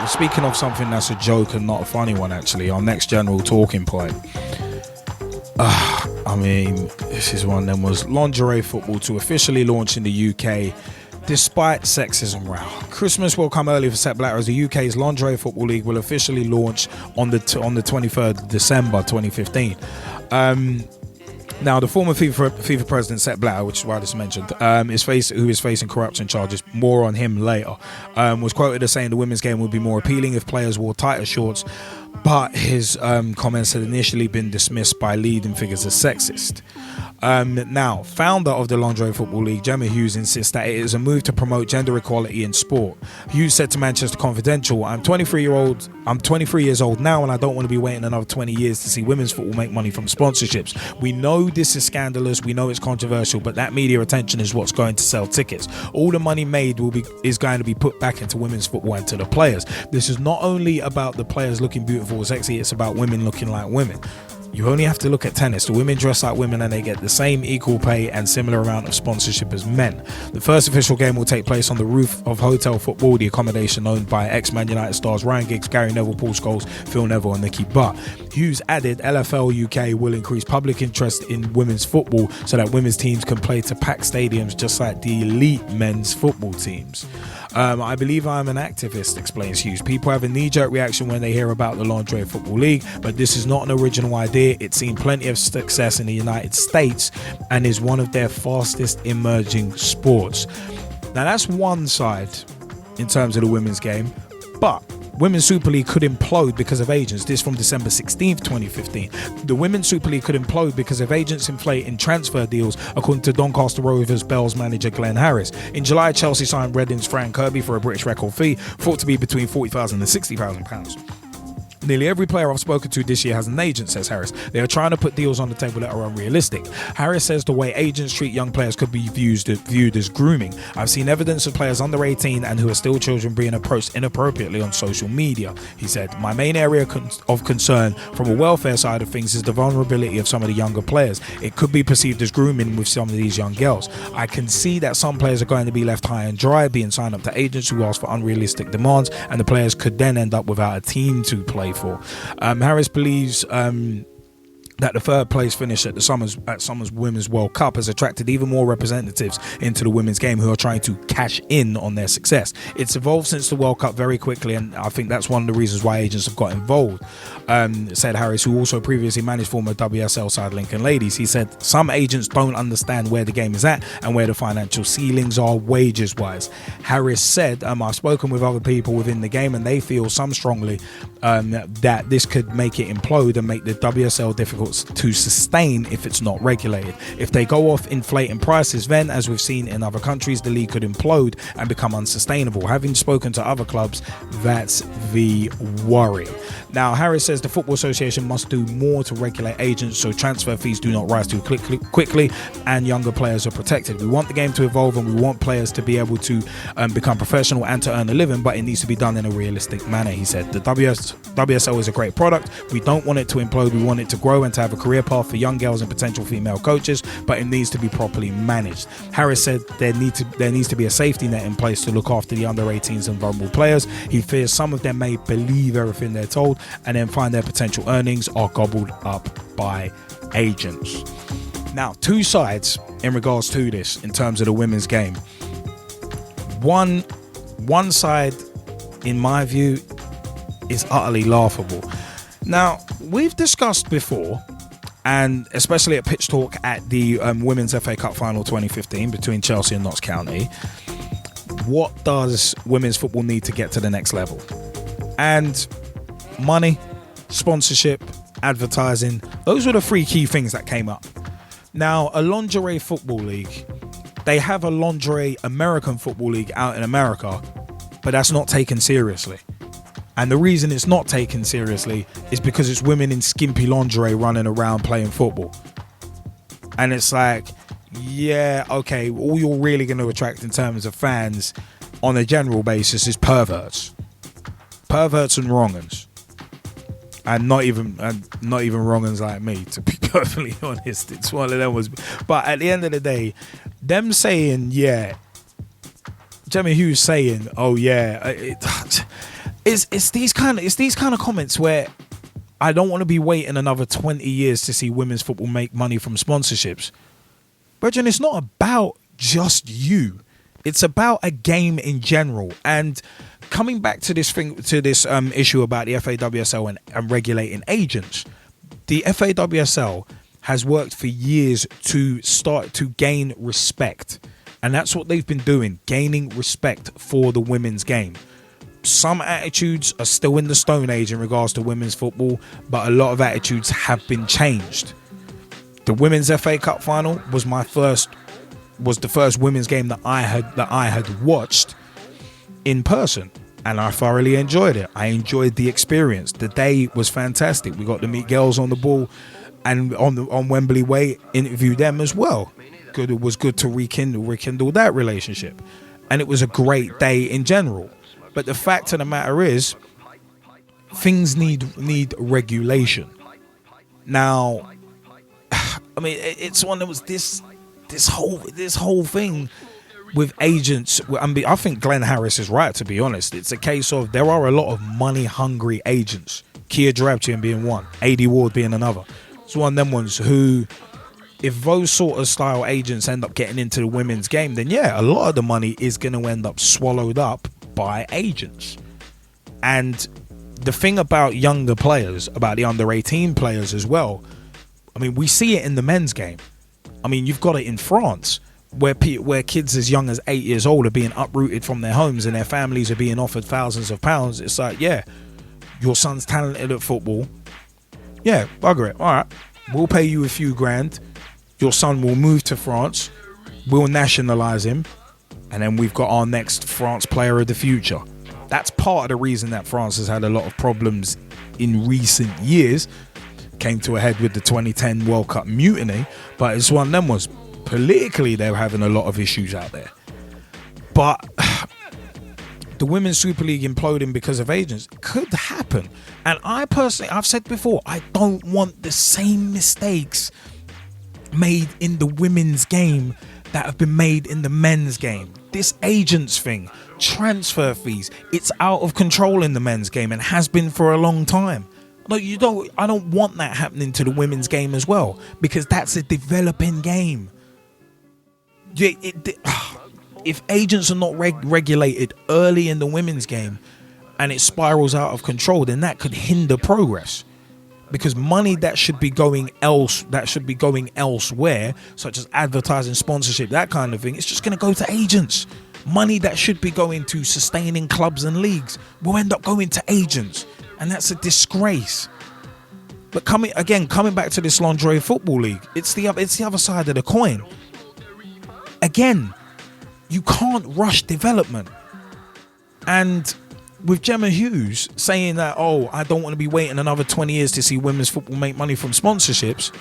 speaking of something that's a joke and not a funny one, actually, our next general talking point. I mean, this is one of them, was lingerie football to officially launch in the UK despite sexism row. Christmas will come early for Sepp Blatter as the UK's lingerie football league will officially launch on the 23rd of December 2015. Now, the former FIFA president, Sepp Blatter, which is why this is mentioned, who is facing corruption charges, more on him later, was quoted as saying the women's game would be more appealing if players wore tighter shorts, but his comments had initially been dismissed by leading figures as sexist. Now, founder of the Lingerie Football League, Gman Hughes, insists that it is a move to promote gender equality in sport. Hughes said to Manchester Confidential, I'm 23 years old now, and I don't want to be waiting another 20 years to see women's football make money from sponsorships. We know this is scandalous, we know it's controversial, but that media attention is what's going to sell tickets. All the money made is going to be put back into women's football and to the players. This is not only about the players looking beautiful or sexy, it's about women looking like women. You only have to look at tennis. The women dress like women and they get the same equal pay and similar amount of sponsorship as men. The first official game will take place on the roof of Hotel Football, the accommodation owned by ex-Man United stars Ryan Giggs, Gary Neville, Paul Scholes, Phil Neville and Nicky Butt. Hughes added LFL UK will increase public interest in women's football so that women's teams can play to packed stadiums just like the elite men's football teams. I believe I'm an activist, explains Hughes. People have a knee-jerk reaction when they hear about the Lingerie Football League, but this is not an original idea. It's seen plenty of success in the United States and is one of their fastest emerging sports. Now, that's one side in terms of the women's game, but Women's Super League could implode because of agents. This from December 16th, 2015. The Women's Super League could implode because of agents inflating transfer deals, according to Doncaster Rovers Bells manager Glenn Harris. In July, Chelsea signed Reading's Fran Kirby for a British record fee, thought to be between £40,000 and £60,000. Nearly every player I've spoken to this year has an agent, says Harris. They are trying to put deals on the table that are unrealistic. Harris says the way agents treat young players could be viewed as grooming. I've seen evidence of players under 18 and who are still children being approached inappropriately on social media. He said, my main area of concern from a welfare side of things is the vulnerability of some of the younger players. It could be perceived as grooming with some of these young girls. I can see that some players are going to be left high and dry, being signed up to agents who ask for unrealistic demands, and the players could then end up without a team to play for. Harris believes that the third place finish at summer's Women's World Cup has attracted even more representatives into the women's game who are trying to cash in on their success. It's evolved since the World Cup very quickly, and I think that's one of the reasons why agents have got involved, said Harris, who also previously managed former WSL side Lincoln Ladies. He said some agents don't understand where the game is at and where the financial ceilings are wages wise. Harris said, I've spoken with other people within the game and they feel some strongly that this could make it implode and make the WSL difficult to sustain if it's not regulated. If they go off inflating prices, then, as we've seen in other countries, the league could implode and become unsustainable. Having spoken to other clubs, that's the worry. Now, Harris says the Football Association must do more to regulate agents so transfer fees do not rise too quickly and younger players are protected. We want the game to evolve and we want players to be able to become professional and to earn a living, but it needs to be done in a realistic manner, he said. The WSL is a great product. We don't want it to implode. We want it to grow and to have a career path for young girls and potential female coaches, but it needs to be properly managed. Harris said there needs to be a safety net in place to look after the under 18s and vulnerable players. He fears some of them may believe everything they're told and then find their potential earnings are gobbled up by agents. Now, two sides in regards to this in terms of the women's game. One side, in my view, is utterly laughable. Now, we've discussed before, and especially at Pitch Talk at the Women's FA Cup Final 2015 between Chelsea and Notts County, what does women's football need to get to the next level? And money, sponsorship, advertising, those were the three key things that came up. Now, a lingerie football league, they have a lingerie American football league out in America, but that's not taken seriously. And the reason it's not taken seriously is because it's women in skimpy lingerie running around playing football. And it's like, yeah, okay, all you're really going to attract in terms of fans on a general basis is perverts and wrong-uns. And not even wrong-uns like me, to be perfectly honest. It's one of them was. But at the end of the day, them saying, yeah, Gman Hughes saying, oh yeah, it's these kind of comments where I don't want to be waiting another 20 years to see women's football make money from sponsorships. Brethren, it's not about just you. It's about a game in general. And coming back to this issue about the FA WSL and regulating agents, the FA WSL has worked for years to start to gain respect. And that's what they've been doing, gaining respect for the women's game. Some attitudes are still in the Stone Age in regards to women's football, but a lot of attitudes have been changed. The Women's FA Cup final was the first women's game that I had watched in person, and I thoroughly enjoyed it. I enjoyed the experience. The day was fantastic. We got to meet girls on the ball, and on Wembley Way, interview them as well. It was good to rekindle that relationship, and it was a great day in general. But the fact of the matter is, things need regulation. Now, I mean, it's one that was this whole thing with agents. I think Glenn Harris is right, to be honest. It's a case of there are a lot of money hungry agents. Kia Drabchian being one, AD Ward being another. It's one of them ones who, if those sort of style agents end up getting into the women's game, then yeah, a lot of the money is going to end up swallowed up by agents. And the thing about younger players, about the under 18 players as well, I mean, we see it in the men's game. I mean, you've got it in France, where kids as young as 8 years old are being uprooted from their homes and their families are being offered thousands of pounds. It's like, yeah, your son's talented at football. Yeah, bugger it. All right, we'll pay you a few grand. Your son will move to France. We'll nationalise him. And then we've got our next France player of the future. That's part of the reason that France has had a lot of problems in recent years. Came to a head with the 2010 World Cup mutiny, but it's one of them was politically they're having a lot of issues out there. But the Women's Super League imploding because of agents could happen. And I personally, I've said before, I don't want the same mistakes made in the women's game that have been made in the men's game. This agents thing, transfer fees, it's out of control in the men's game and has been for a long time. No, you don't. I don't want that happening to the women's game as well, because that's a developing game. If agents are not regulated early in the women's game and it spirals out of control, then that could hinder progress. Because money that should be going elsewhere, such as advertising, sponsorship, that kind of thing, it's just going to go to agents. Money that should be going to sustaining clubs and leagues will end up going to agents. And that's a disgrace. But coming back to this Lingerie Football League, it's the other side of the coin. Again, you can't rush development. And with Gemma Hughes saying that, oh, I don't want to be waiting another 20 years to see women's football make money from sponsorships.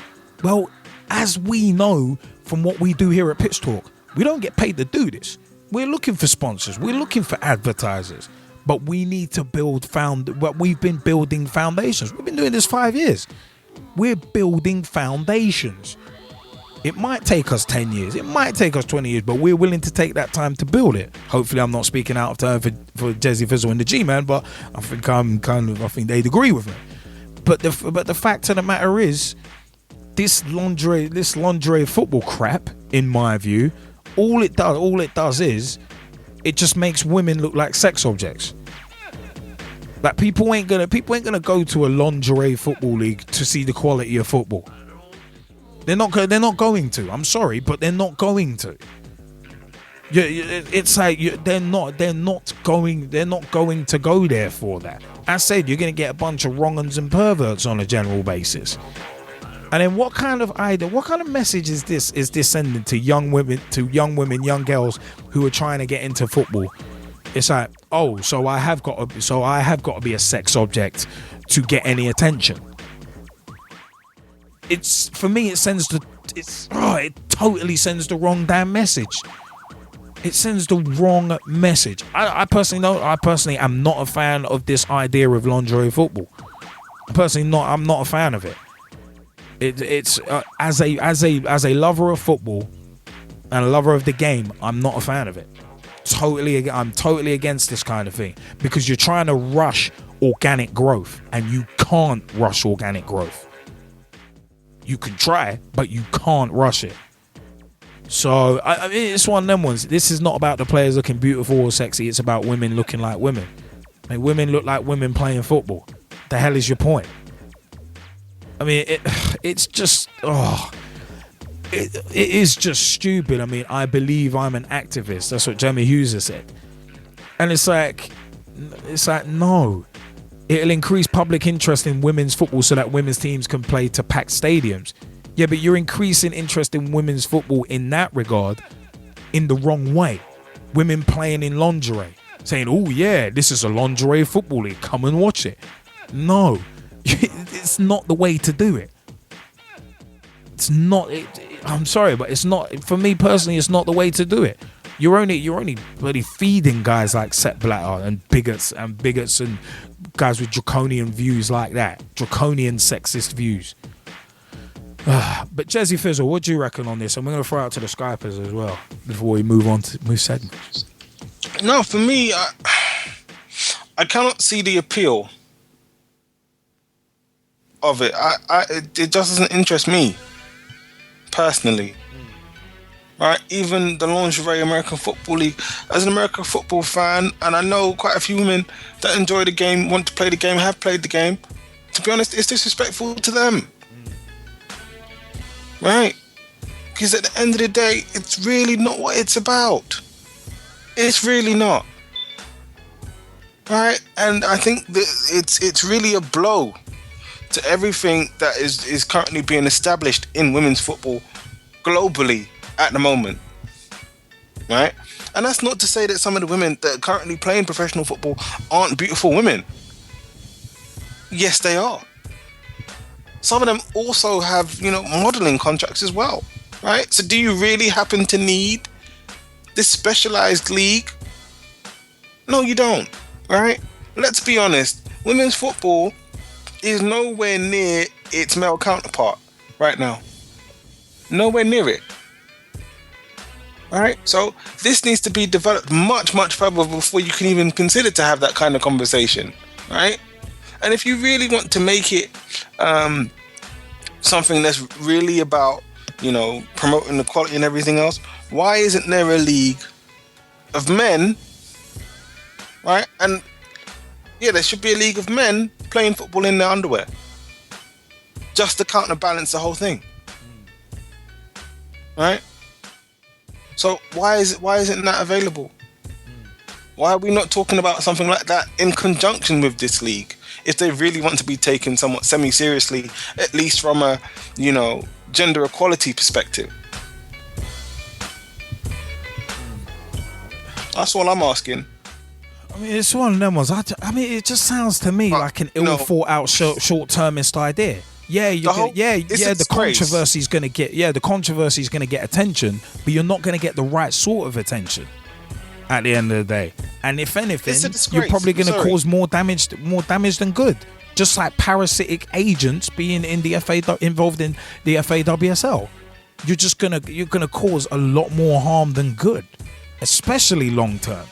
Well, as we know from what we do here at Pitch Talk, we don't get paid to do this. We're looking for sponsors. We're looking for advertisers. But we need to we've been building foundations. We've been doing this 5 years. We're building foundations. It might take us 10 years. It might take us 20 years, but we're willing to take that time to build it. Hopefully I'm not speaking out of turn for Gezzie Fizzle and the Gman, but I think they'd agree with me. But the fact of the matter is, this lingerie football crap, in my view, all it does is it just makes women look like sex objects. Like people ain't gonna go to a lingerie football league to see the quality of football. They're not going to. I'm sorry, but they're not going to. It's like they're not going to go there for that. I said you're gonna get a bunch of wrong-uns and perverts on a general basis. And then what kind of message is this sending to young women, young girls who are trying to get into football? It's like, oh, so I have got to be a sex object to get any attention. It's, for me, it totally sends the wrong damn message. It sends the wrong message. I personally am not a fan of this idea of lingerie football. I'm not a fan of it. It's as a lover of football and a lover of the game, I'm not a fan of it. I'm totally against this kind of thing, because you're trying to rush organic growth, and you can't rush organic growth. You can try, but you can't rush it. So I mean, it's one of them ones. This is not about the players looking beautiful or sexy. It's about women looking like women. Like, women look like women playing football. The hell is your point? I mean, it's just it is just stupid. I mean, I believe I'm an activist. That's what Jamie Hughes has said, and it's like no. It'll increase public interest in women's football so that women's teams can play to packed stadiums. Yeah, but you're increasing interest in women's football in that regard in the wrong way. Women playing in lingerie, saying, oh yeah, this is a lingerie football league, come and watch it. No, it's not the way to do it. It's not, I'm sorry, but it's not, for me personally, it's not the way to do it. You're only bloody feeding guys like Sepp Blatter and bigots and guys with draconian views like that. Draconian sexist views. But Gezzie Fizzle, what do you reckon on this? And we're going to throw out to the Skypers as well before we move on to move segments. No, for me, I cannot see the appeal of it. It just doesn't interest me personally. Right? Even the lingerie American Football League, as an American football fan, and I know quite a few women that enjoy the game, want to play the game, have played the game. To be honest, it's disrespectful to them. Right? Because at the end of the day, it's really not what it's about. It's really not. Right? And I think that it's really a blow to everything that is currently being established in women's football globally at the moment. Right? And that's not to say that some of the women that are currently playing professional football aren't beautiful women. Yes, they are. Some of them also have, modeling contracts as well, right? So do you really happen to need this specialized league? No, you don't, right? Let's be honest. Women's football is nowhere near its male counterpart right now. Nowhere near it. All right? So this needs to be developed much, much further before you can even consider to have that kind of conversation, right? And if you really want to make it something that's really about, promoting equality and everything else, why isn't there a league of men, right? And yeah, there should be a league of men playing football in their underwear, just to counterbalance the whole thing, right? So why isn't that available? Why are we not talking about something like that in conjunction with this league? If they really want to be taken somewhat semi-seriously, at least from a, gender equality perspective. That's all I'm asking. I mean, it's one of them ones. It just sounds to me like an ill thought out short-termist idea. Yeah, the controversy's going to get attention, but you're not going to get the right sort of attention at the end of the day. And if anything, you're probably going to cause more damage than good. Just like parasitic agents being in the involved in the FA WSL. You're gonna cause a lot more harm than good, especially long term.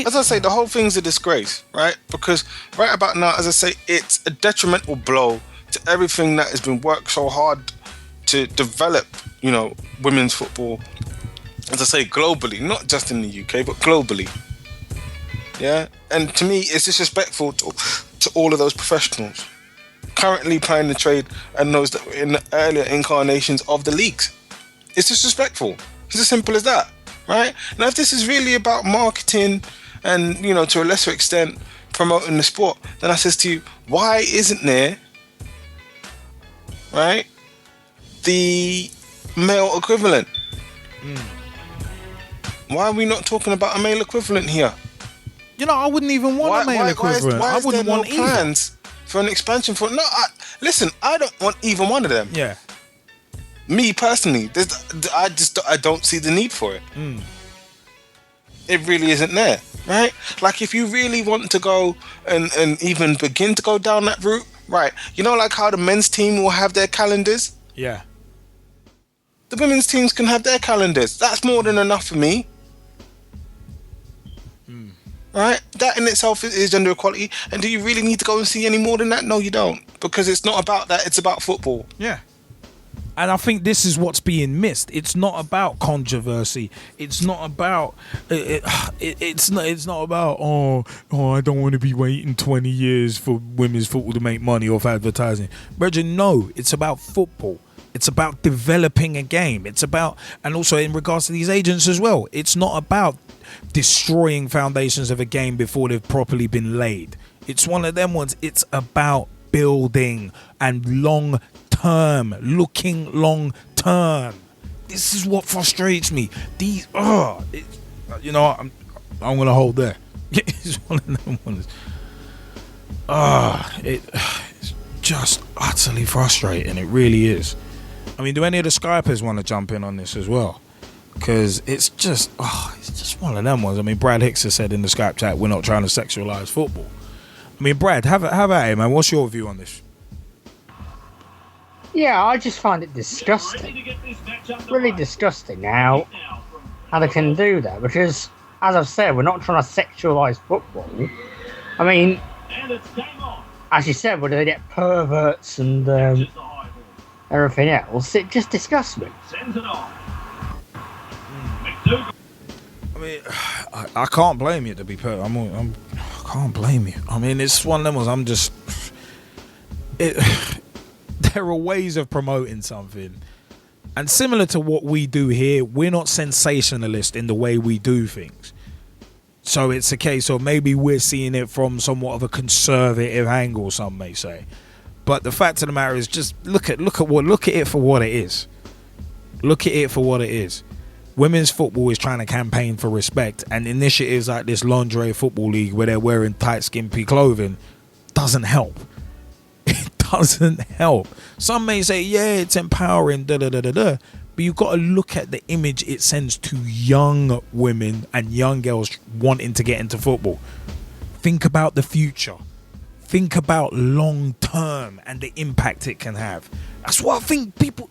As I say, the whole thing's a disgrace, right? Because right about now, as I say, it's a detrimental blow to everything that has been worked so hard to develop, women's football, as I say, globally, not just in the UK, but globally. Yeah? And to me, it's disrespectful to all of those professionals currently playing the trade and those that were in the earlier incarnations of the leagues. It's disrespectful. It's as simple as that, right? Now, if this is really about marketing and, to a lesser extent, promoting the sport, then I says to you, why isn't there, right, the male equivalent? Why are we not talking about a male equivalent here? I wouldn't even want a male equivalent. Why I wouldn't want no plans for an expansion for... No, listen, I don't want even one of them. Yeah. Me personally, I don't see the need for it. It really isn't there, right? Like, if you really want to go and even begin to go down that route, right? Like how the men's team will have their calendars? Yeah. The women's teams can have their calendars. That's more than enough for me. Right? That in itself is gender equality. And do you really need to go and see any more than that? No, you don't. Because it's not about that. It's about football. Yeah. And I think this is what's being missed. It's not about controversy. It's not about. It's not about. Oh, I don't want to be waiting 20 years for women's football to make money off advertising. Brethren, no. It's about football. It's about developing a game. It's about, and also in regards to these agents as well. It's not about destroying foundations of a game before they've properly been laid. It's one of them ones. It's about building and long term, looking long term. This is what frustrates me. These, you know, I'm gonna hold there. It's one of them ones. It's just utterly frustrating. It really is. I mean, do any of the Skypers want to jump in on this as well? Because it's just one of them ones. I mean, Brad Hicks has said in the Skype chat, we're not trying to sexualize football. I mean, Brad, have at it, man. What's your view on this? Yeah, I just find it disgusting. Really disgusting how they can do that. Because, as I've said, we're not trying to sexualise football. I mean, as you said, when they get perverts and everything else, it just disgusts me. I mean, I can't blame you, to be fair. I can't blame you. I mean, it's one of them ones. There are ways of promoting something, and similar to what we do here, we're not sensationalist in the way we do things. So it's a case of maybe we're seeing it from somewhat of a conservative angle, some may say. But the fact of the matter is, just look at it for what it is. Look at it for what it is. Women's football is trying to campaign for respect, and initiatives like this Lingerie Football League, where they're wearing tight, skimpy clothing, doesn't help. It doesn't help. Some may say, yeah, it's empowering, but you've got to look at the image it sends to young women and young girls wanting to get into football. Think about the future. Think about long term and the impact it can have. That's what I think people,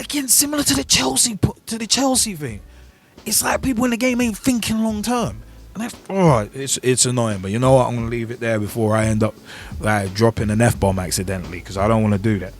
again, similar to the Chelsea thing. It's like people in the game ain't thinking long term. And that's, it's annoying, but you know what? I'm going to leave it there before I end up dropping an F-bomb accidentally, because I don't want to do that.